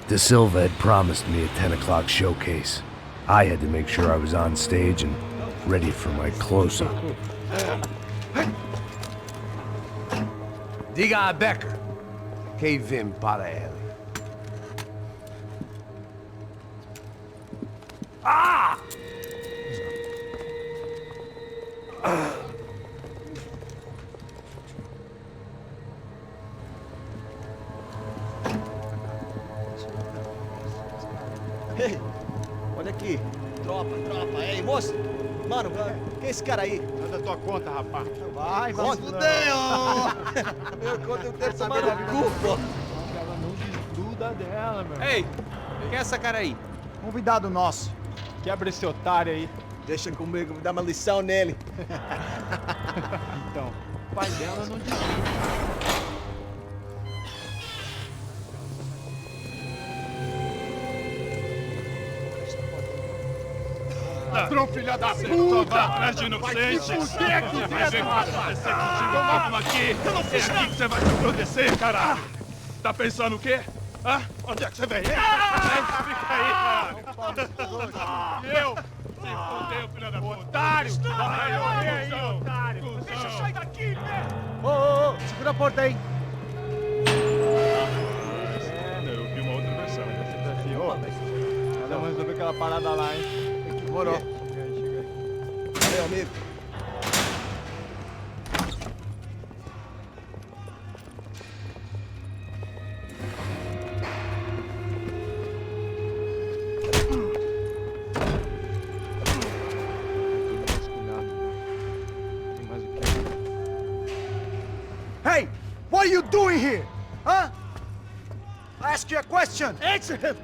De Silva had promised me a 10 o'clock showcase. I had to make sure I was on stage and ready for my close-up. Diga a Becker que vim para ele. Ah! Ei, olha aqui. Tropa. Ei, moço. Mano, quem é esse cara aí? Sai da tua conta, rapaz. Vai, fudeu! Meu conta, eu quero saber da culpa. Ela não desgruda dela, meu. Ei, quem é essa cara aí? Convidado nosso. Quebra esse otário aí. Deixa comigo, vou dar uma lição nele. Então, o pai dela não desgruda. Ladrão, filha da puta! Vai atrás de inocente! Vai ver o que vai acontecer contigo mesmo aqui! É aqui que você vai se acontecer, caralho! Tá pensando o quê? Hã? Onde é que você vem? Fica aí, caralho! Eu? Se fudeu, filha da puta! Otário! Vai morrer aí, otário! Deixa eu sair daqui, né? Ô, segura a porta aí. Eu vi uma outra versão. Vamos resolver aquela parada lá, hein? Demorou. Chega aí. Valeu, amigo. Hey! What are you doing here? Huh? I ask you a question. Answer him!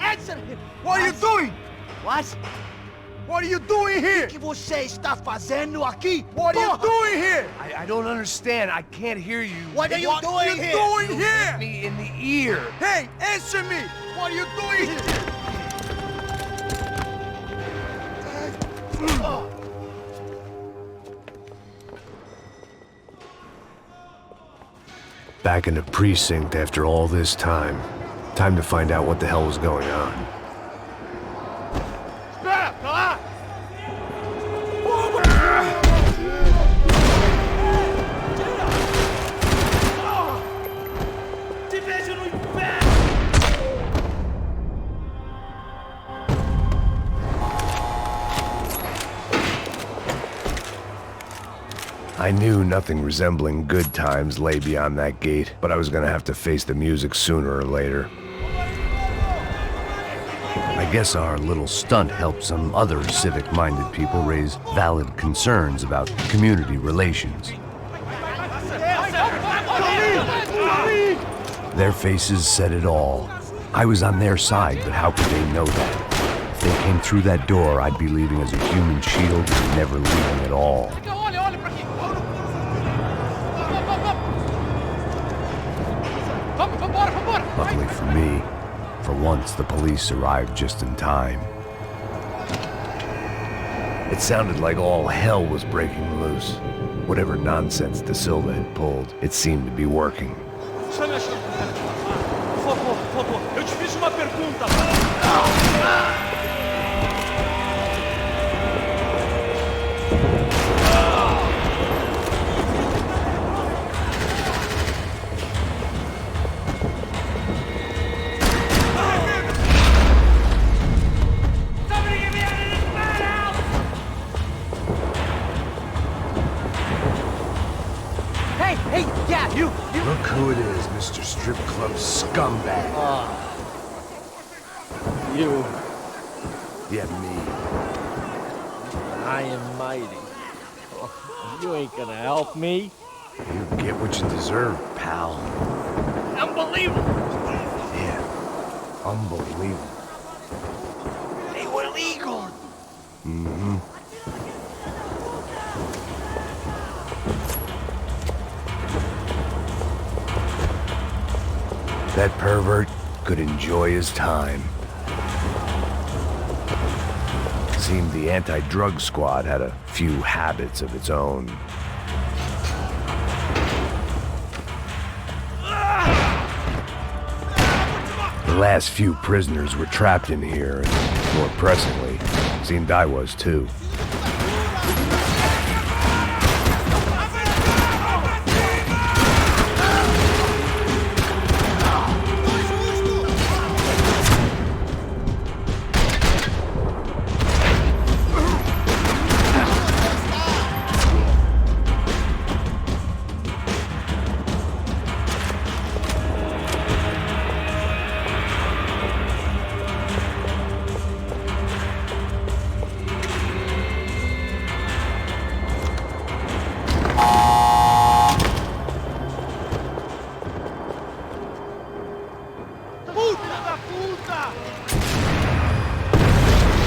Answer him! What are you doing? What? What are you doing here? O que você está fazendo aqui? What are you doing here? I don't understand. I can't hear you. What are you doing here? Doing You here? hit me in the ear. Hey, answer me! What are you doing here? Back in the precinct after all this time. Time to find out what the hell was going on. Espera, tá lá! Te vejo no inferno! I knew nothing resembling good times lay beyond that gate, but I was gonna have to face the music sooner or later. I guess our little stunt helped some other civic-minded people raise valid concerns about community relations. Their faces said it all. I was on their side, but how could they know that? If they came through that door, I'd be leaving as a human shield and never leaving at all. Olha pra aqui! Vambora! Luckily for me, for once the police arrived just in time. It sounded like all hell was breaking loose. Whatever nonsense De Silva had pulled, it seemed to be working. Por favor, eu te fiz uma pergunta. Hey, yeah, you! Look who it is, Mr. Strip Club scumbag. You. Yeah, me. I am mighty. You ain't gonna help me. You get what you deserve, pal. Unbelievable! Yeah, unbelievable. They were legal! Mm-hmm. That pervert could enjoy his time. Seemed the anti-drug squad had a few habits of its own. The last few prisoners were trapped in here, and more pressingly, seemed I was too.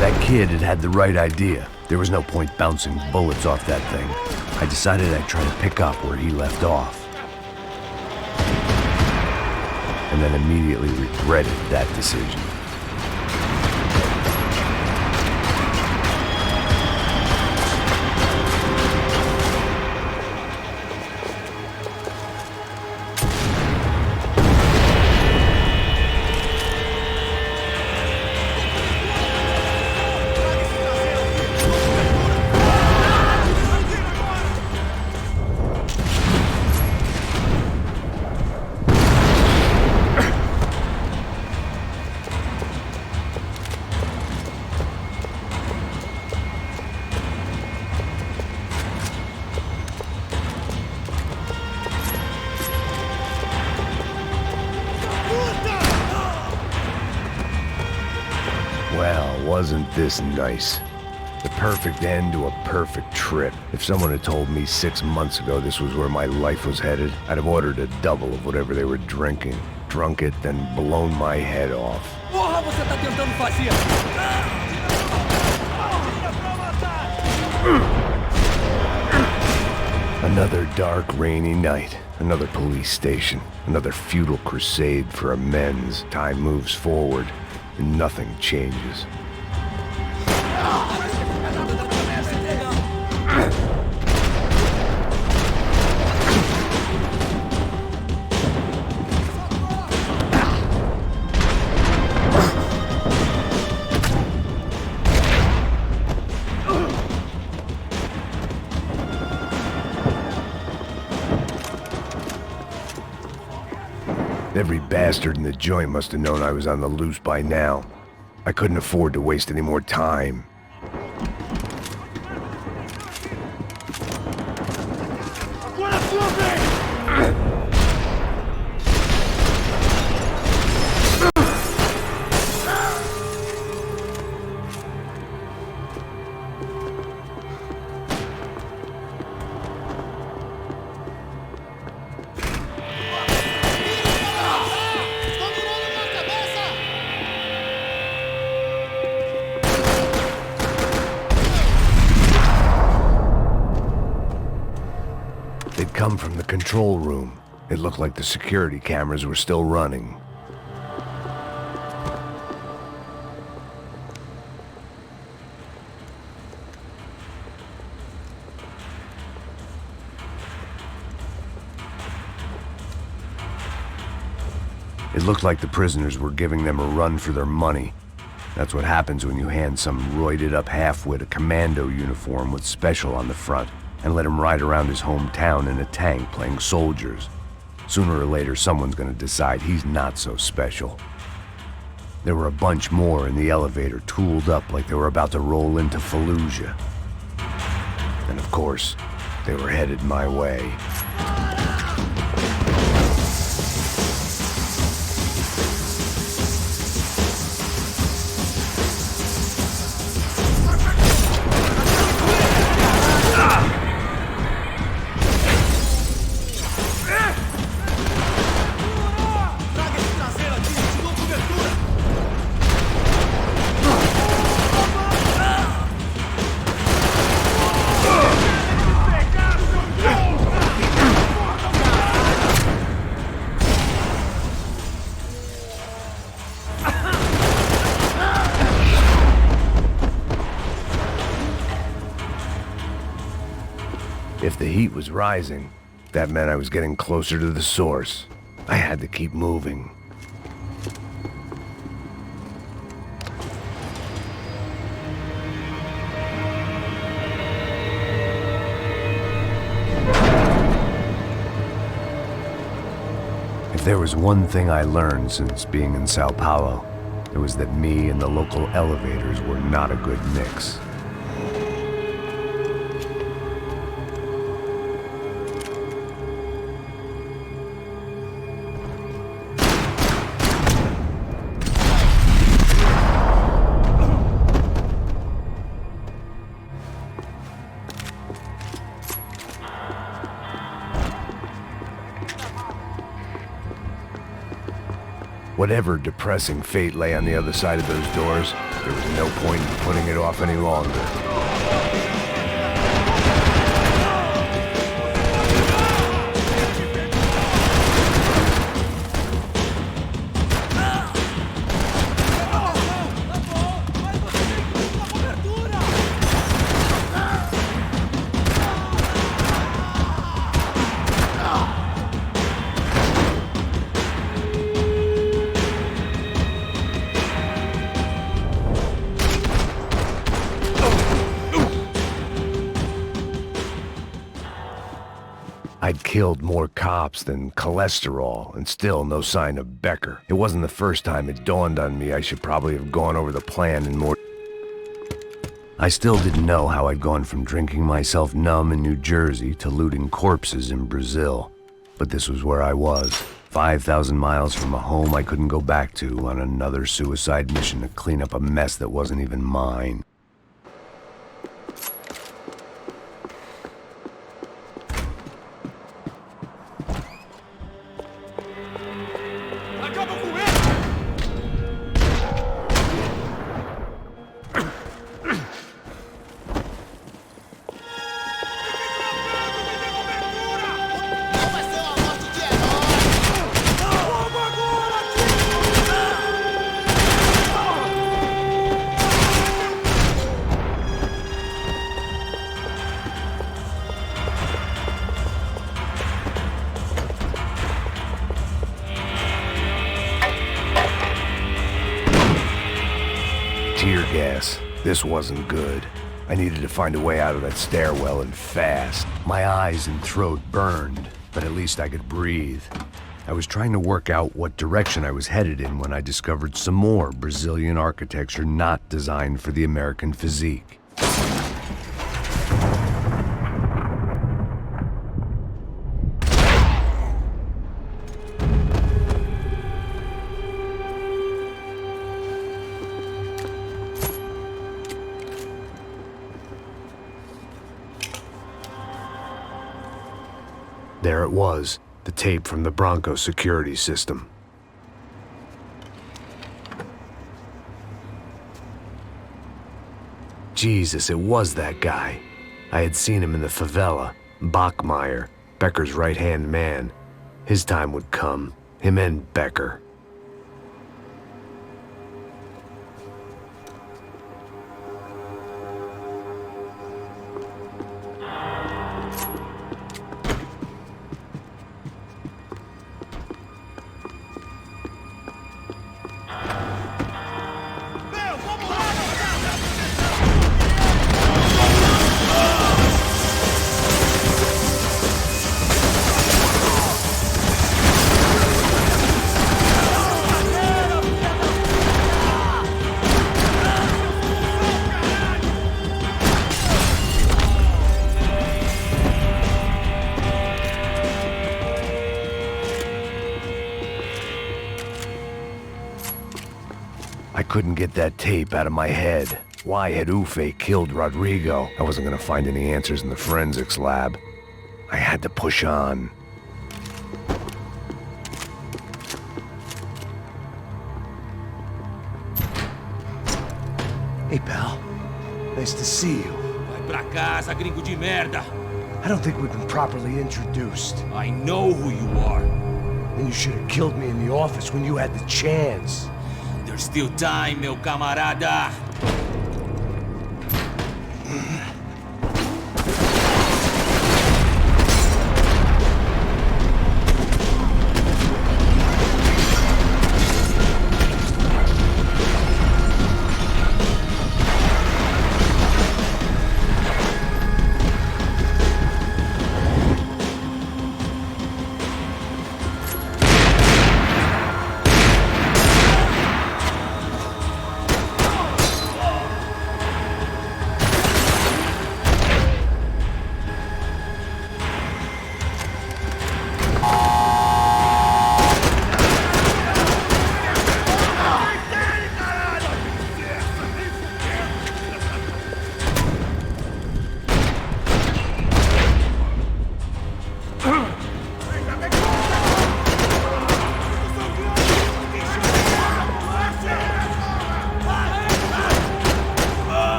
That kid had the right idea. There was no point bouncing bullets off that thing. I decided I'd try to pick up where he left off. And then immediately regretted that decision. Well, wasn't this nice? The perfect end to a perfect trip. If someone had told me 6 months ago this was where my life was headed, I'd have ordered a double of whatever they were drinking, drunk it, then blown my head off. Porra, você tá tentando fazer! Another dark, rainy night. Another police station. Another futile crusade for amends. Time moves forward, and nothing changes. Every bastard in the joint must have known I was on the loose by now. I couldn't afford to waste any more time. They'd come from the control room. It looked like the security cameras were still running. It looked like the prisoners were giving them a run for their money. That's what happens when you hand some roided-up halfwit a commando uniform with special on the front and let him ride around his hometown in a tank playing soldiers. Sooner or later, someone's gonna decide he's not so special. There were a bunch more in the elevator, tooled up like they were about to roll into Fallujah. And of course, they were headed my way. If the heat was rising, that meant I was getting closer to the source. I had to keep moving. If there was one thing I learned since being in Sao Paulo, it was that me and the local elevators were not a good mix. Whatever depressing fate lay on the other side of those doors, there was no point in putting it off any longer. I'd killed more cops than cholesterol, and still no sign of Becker. It wasn't the first time it dawned on me I should probably have gone over the plan in more... I still didn't know how I'd gone from drinking myself numb in New Jersey to looting corpses in Brazil. But this was where I was, 5,000 miles from a home I couldn't go back to, on another suicide mission to clean up a mess that wasn't even mine. Tear gas. This wasn't good. I needed to find a way out of that stairwell and fast. My eyes and throat burned, but at least I could breathe. I was trying to work out what direction I was headed in when I discovered some more Brazilian architecture not designed for the American physique. There it was, the tape from the Bronco security system. Jesus, it was that guy. I had seen him in the favela, Bachmeyer, Becker's right-hand man. His time would come, him and Becker. I couldn't get that tape out of my head. Why had Ufe killed Rodrigo? I wasn't gonna find any answers in the forensics lab. I had to push on. Hey, pal. Nice to see you. Vai pra casa, gringo de merda. I don't think we've been properly introduced. I know who you are. And you should have killed me in the office when you had the chance. There's still time, meu camarada.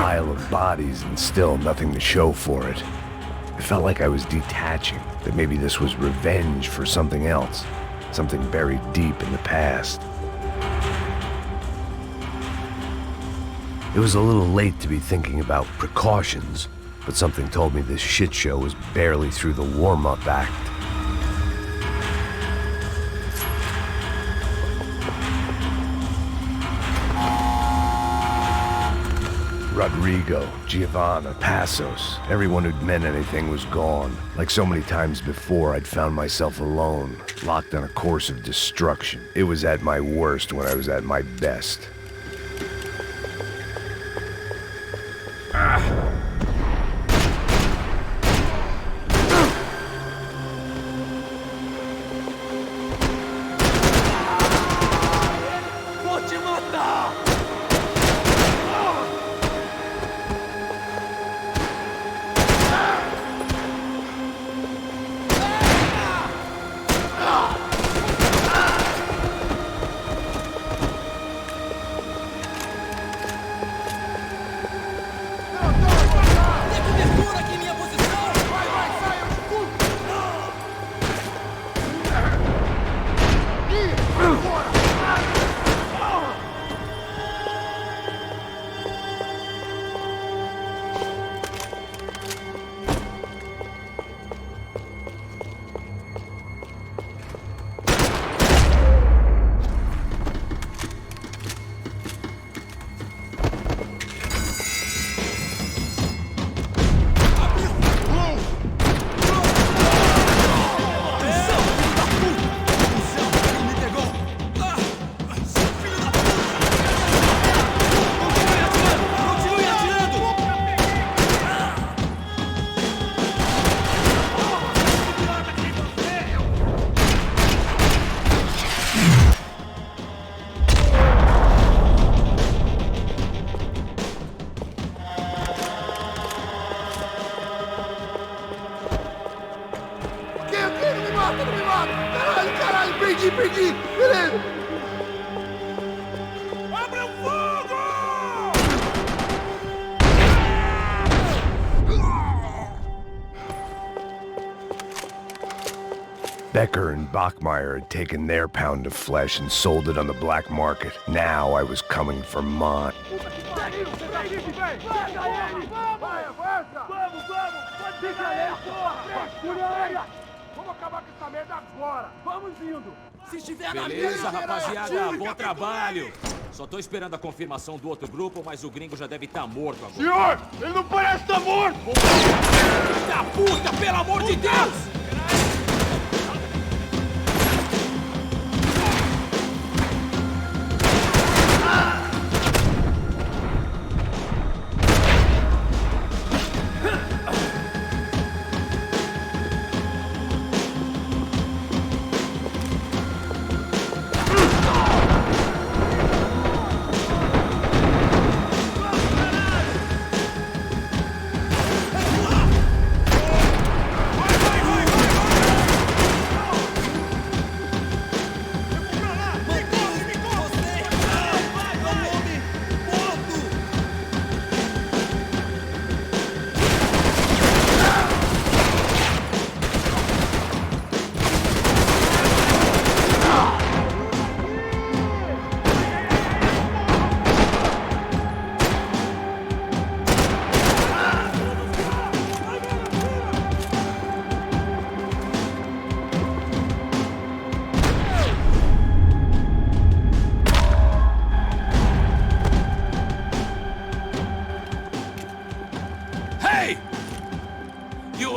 pile of bodies and still nothing to show for it. It felt like I was detaching, that maybe this was revenge for something else, something buried deep in the past. It was a little late to be thinking about precautions, but something told me this shit show was barely through the warm-up act. Rodrigo, Giovanna, Passos, everyone who'd meant anything was gone. Like so many times before, I'd found myself alone, locked on a course of destruction. It was at my worst when I was at my best. Vou te matar! Perdi! Beleza! Abre o fogo! Becker and Bachmeyer had taken their pound of flesh and sold it on the black market. Now I was coming for mine. Beleza, rapaziada, bom trabalho. Só tô esperando a confirmação do outro grupo, mas o gringo já deve estar morto agora. Senhor, ele não parece estar morto! Da puta, pelo amor de Deus!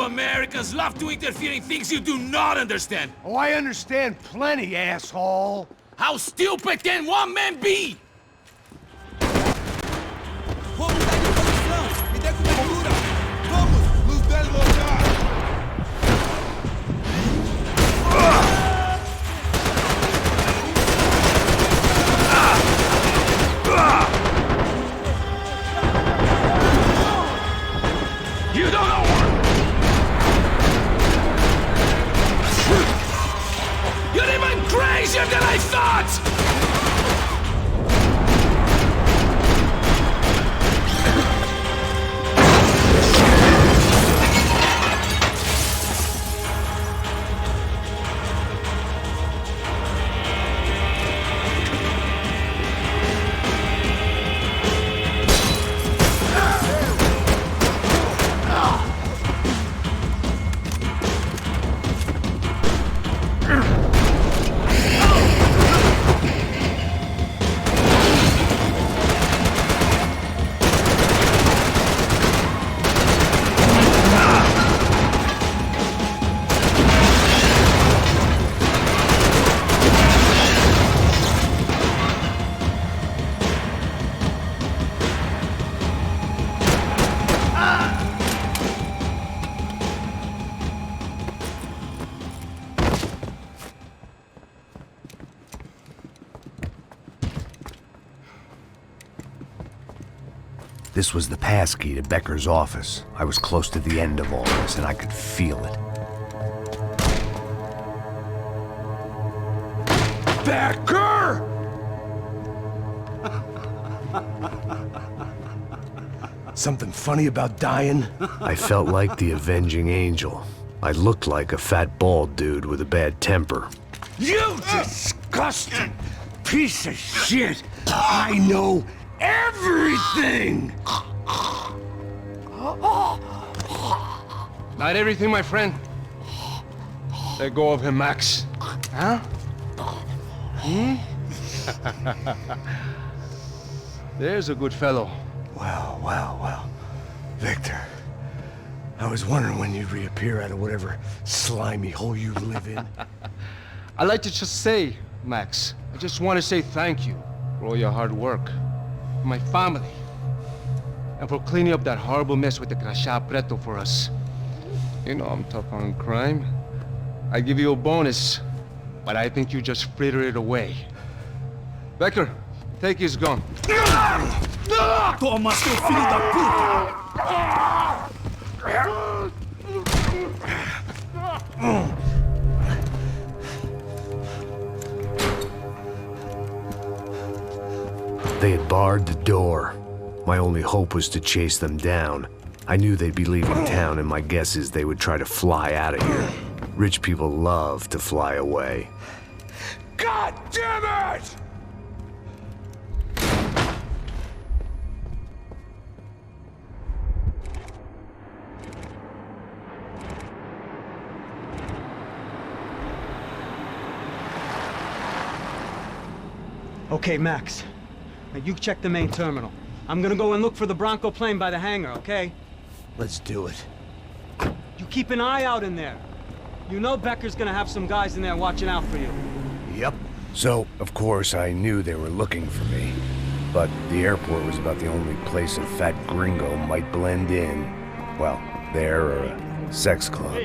Americans love to interfere in things you do not understand. Oh, I understand plenty, asshole. How stupid can one man be? Vou mudar de posição! Me dê cobertura! Vamos! Nos dê lugar! You don't know. You're even crazier than I thought! This was the passkey to Becker's office. I was close to the end of all this, and I could feel it. Becker! Something funny about dying? I felt like the avenging angel. I looked like a fat bald dude with a bad temper. You disgusting piece of shit! I know everything! Not everything, my friend. Let go of him, Max. Huh? There's a good fellow. Well. Victor, I was wondering when you'd reappear out of whatever slimy hole you live in. I'd like to just say, Max, I just want to say thank you for all your hard work, for my family, and for cleaning up that horrible mess with the Crachá Preto for us. You know I'm tough on crime. I give you a bonus, but I think you just frittered it away. Becker, take his gun. Toma, seu filho da puta! They had barred the door. My only hope was to chase them down. I knew they'd be leaving town, and my guess is they would try to fly out of here. Rich people love to fly away. God damn it! Okay, Max. Now you check the main terminal. I'm gonna go and look for the Bronco plane by the hangar, okay? Let's do it. You keep an eye out in there. You know Becker's gonna have some guys in there watching out for you. Yep. So, of course, I knew they were looking for me. But the airport was about the only place a fat gringo might blend in. Well, there or a sex club.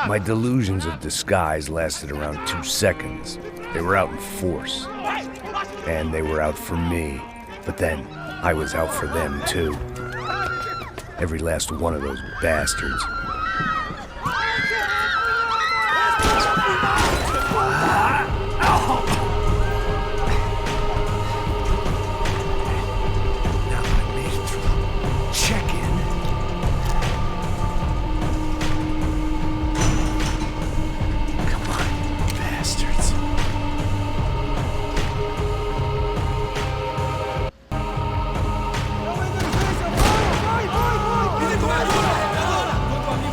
My delusions of disguise lasted around 2 seconds. They were out in force. And they were out for me. But then, I was out for them too. Every last one of those bastards. Now I made it through. Check in. Come on, bastards. Ele não é agora! Agora! Quando o amigo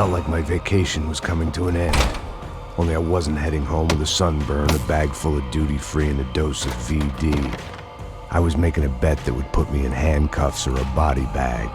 felt like my vacation was coming to an end. Only I wasn't heading home with a sunburn, a bag full of duty-free, and a dose of VD. I was making a bet that would put me in handcuffs or a body bag.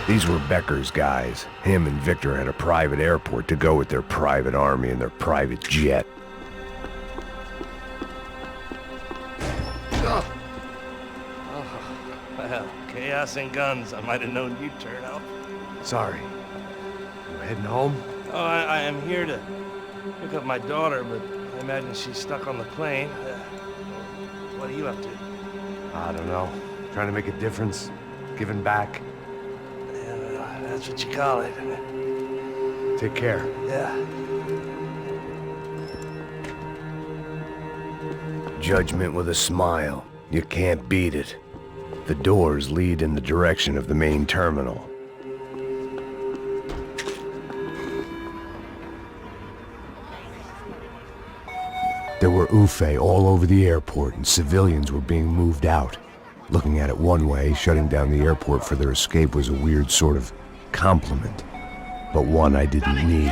These were Becker's guys. Him and Victor had a private airport to go with their private army and their private jet. Well, chaos and guns. I might have known you'd turn up. Sorry. You heading home? Oh, I am here to pick up my daughter, but I imagine she's stuck on the plane. What are you up to? I don't know. Trying to make a difference. Giving back. That's what you call it. Take care. Yeah. Judgment with a smile. You can't beat it. The doors lead in the direction of the main terminal. There were Ufe all over the airport, and civilians were being moved out. Looking at it one way, shutting down the airport for their escape was a weird sort of compliment, but one I didn't need.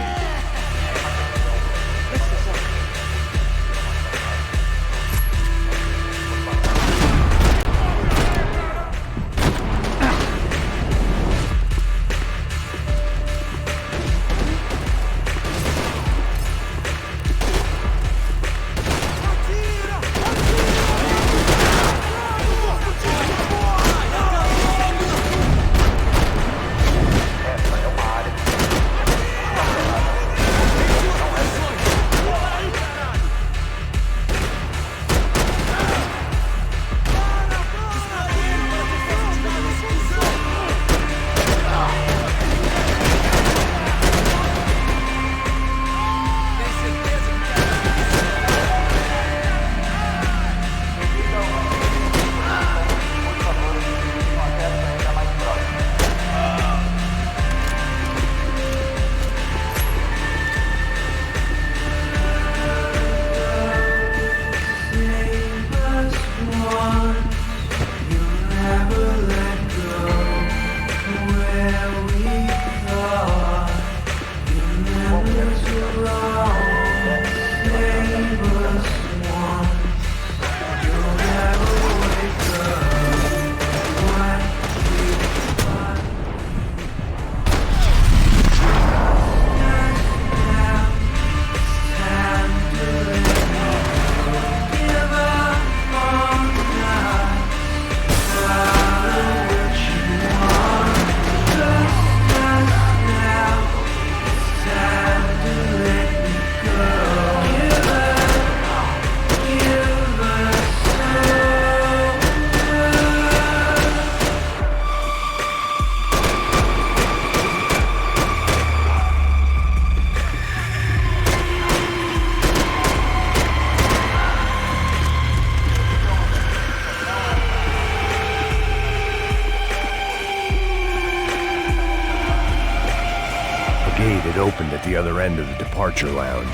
It opened at the other end of the departure lounge.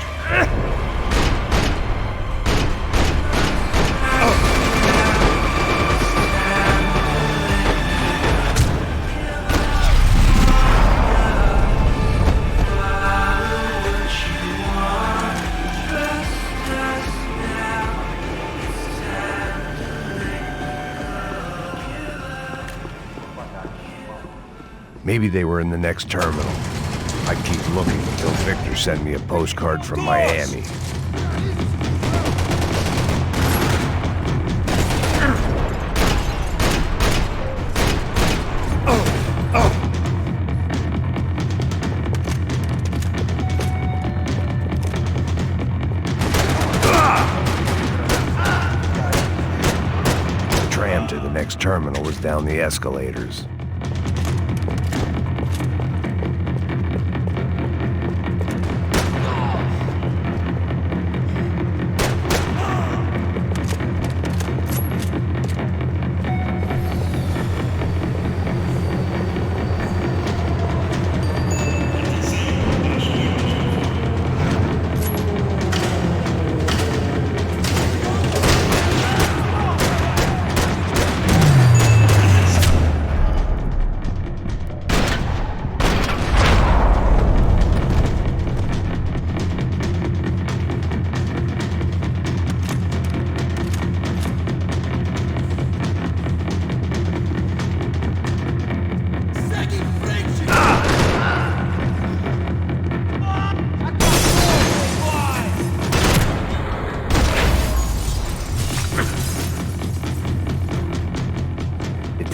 Maybe they were in the next terminal. I'd keep looking until Victor sent me a postcard from Miami. The tram to the next terminal was down the escalators.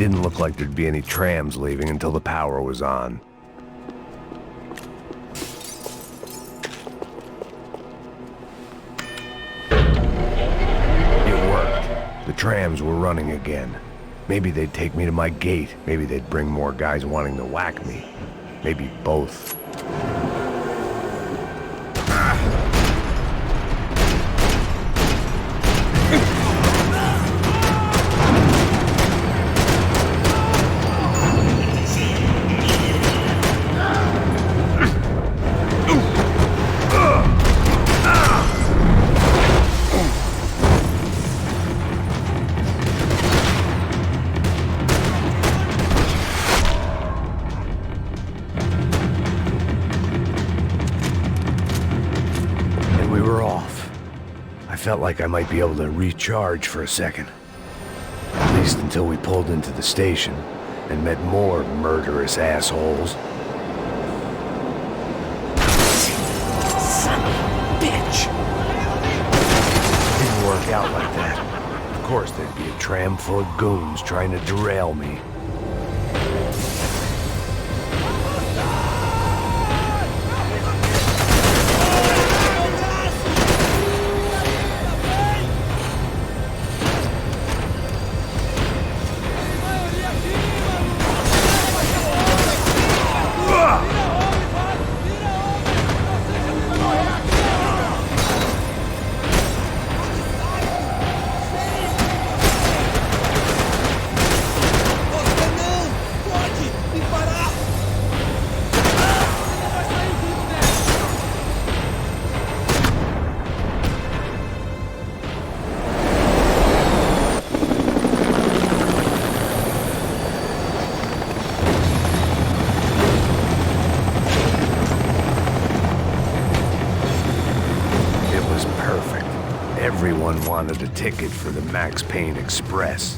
didn't look like there'd be any trams leaving until the power was on. It worked. The trams were running again. Maybe they'd take me to my gate. Maybe they'd bring more guys wanting to whack me. Maybe both. Felt like I might be able to recharge for a second. At least until we pulled into the station and met more murderous assholes. Son of a bitch! Didn't work out like that. Of course there'd be a tram full of goons trying to derail me. Everyone wanted a ticket for the Max Payne Express.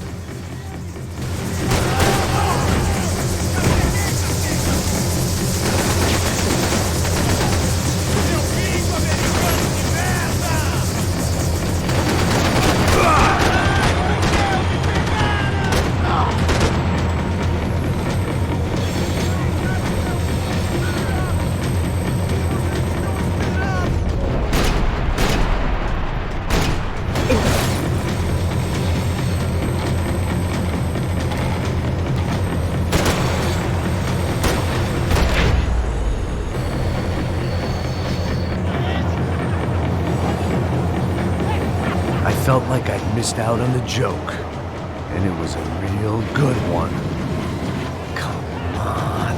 I felt like I'd missed out on the joke, and it was a real good one. Come on.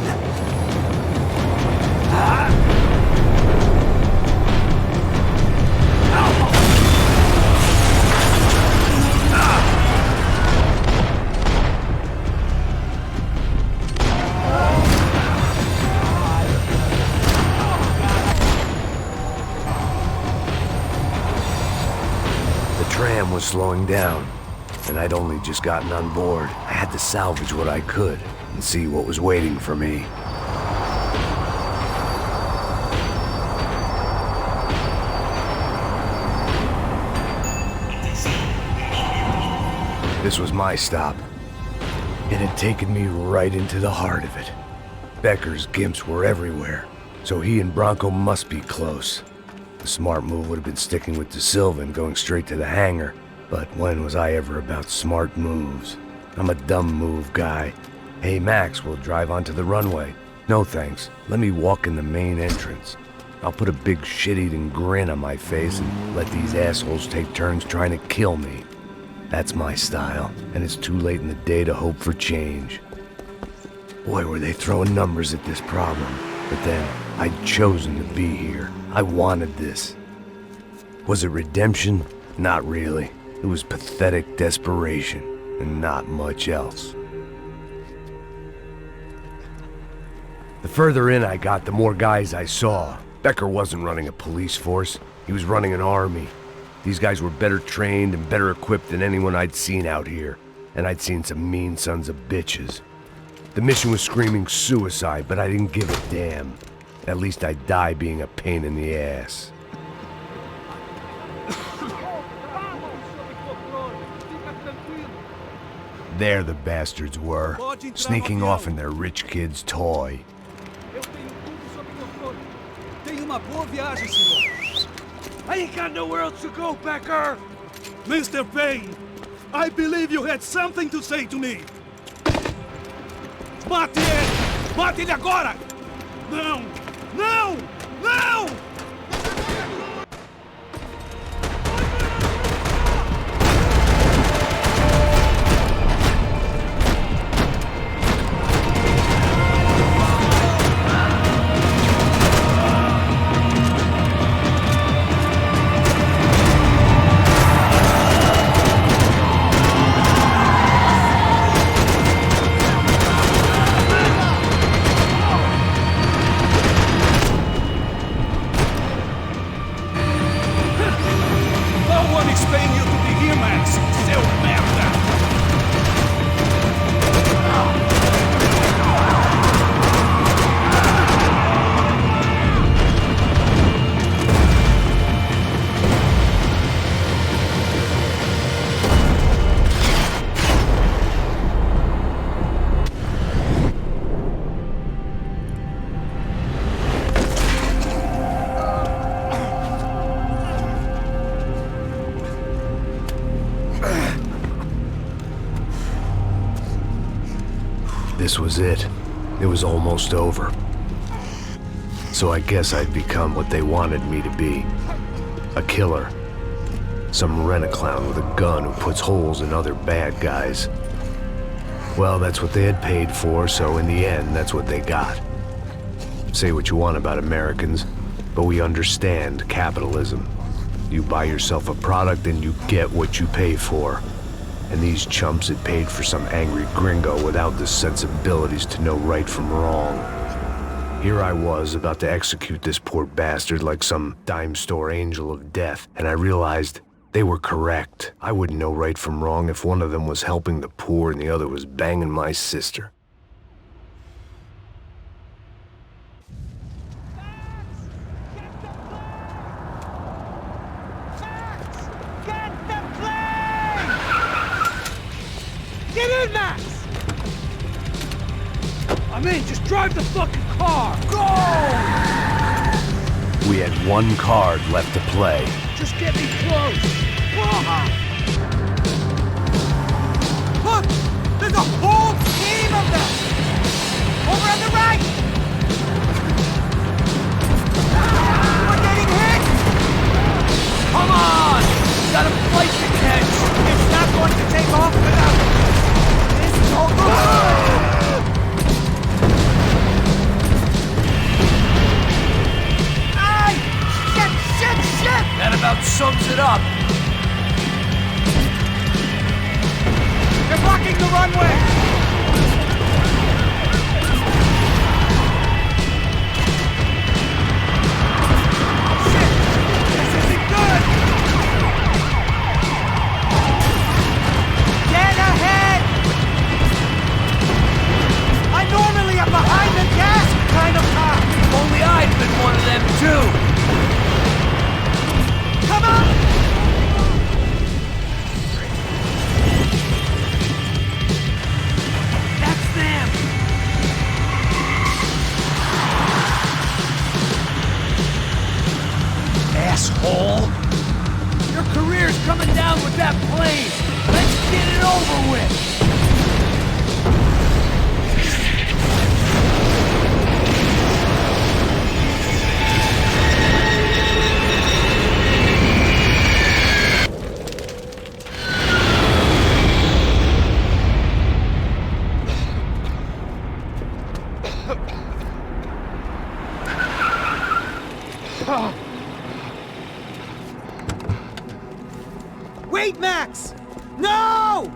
The tram was slowing down, and I'd only just gotten on board. I had to salvage what I could and see what was waiting for me. This was my stop. It had taken me right into the heart of it. Becker's gimps were everywhere, so he and Bronco must be close. The smart move would have been sticking with De Silva and going straight to the hangar. But when was I ever about smart moves? I'm a dumb move guy. Hey Max, we'll drive onto the runway. No thanks, let me walk in the main entrance. I'll put a big shit-eating grin on my face and let these assholes take turns trying to kill me. That's my style, and it's too late in the day to hope for change. Boy, were they throwing numbers at this problem. But then, I'd chosen to be here. I wanted this. Was it redemption? Not really. It was pathetic desperation, and not much else. The further in I got, the more guys I saw. Becker wasn't running a police force. He was running an army. These guys were better trained and better equipped than anyone I'd seen out here. And I'd seen some mean sons of bitches. The mission was screaming suicide, but I didn't give a damn. At least I'd die being a pain in the ass. There the bastards were, sneaking off in their rich kid's toy. Eu tenho tudo sob controle. Tenha uma boa viagem, senhor. I ain't got nowhere else to go, Becker! Mr. Payne, I believe you had something to say to me. Mate ele! Mate ele agora! Não! Não! Não! No one expecting you to be here, Max! Seu merda! This was it. It was almost over. So I guess I'd become what they wanted me to be. A killer. Some rent-a-clown with a gun who puts holes in other bad guys. Well, that's what they had paid for, so in the end, that's what they got. Say what you want about Americans, but we understand capitalism. You buy yourself a product and you get what you pay for. And these chumps had paid for some angry gringo without the sensibilities to know right from wrong. Here I was, about to execute this poor bastard like some dime store angel of death, and I realized they were correct. I wouldn't know right from wrong if one of them was helping the poor and the other was banging my sister. Get in, Max! I'm in, just drive the fucking car! Go! We had one card left to play. Just get me close! Look! There's a whole team of them! Over on the right! We're getting hit! Come on! Got a flight to catch! It's not going to take off without... That about sums it up. They're blocking the runway. Shit! This isn't good! Get ahead! I normally am behind the gas kind of cop. Only I've been one of them too. Come on! That's them! Asshole! Your career's coming down with that plane! Let's get it over with! Wait, Max! No!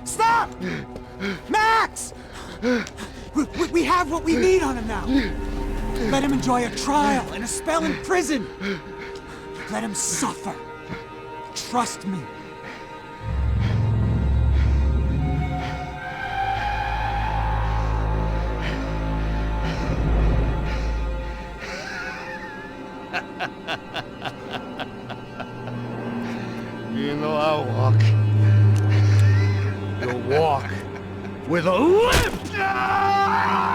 Stop! Max! We have what we need on him now. Let him enjoy a trial and a spell in prison. Let him suffer. Trust me. You know, I'll walk with a lift!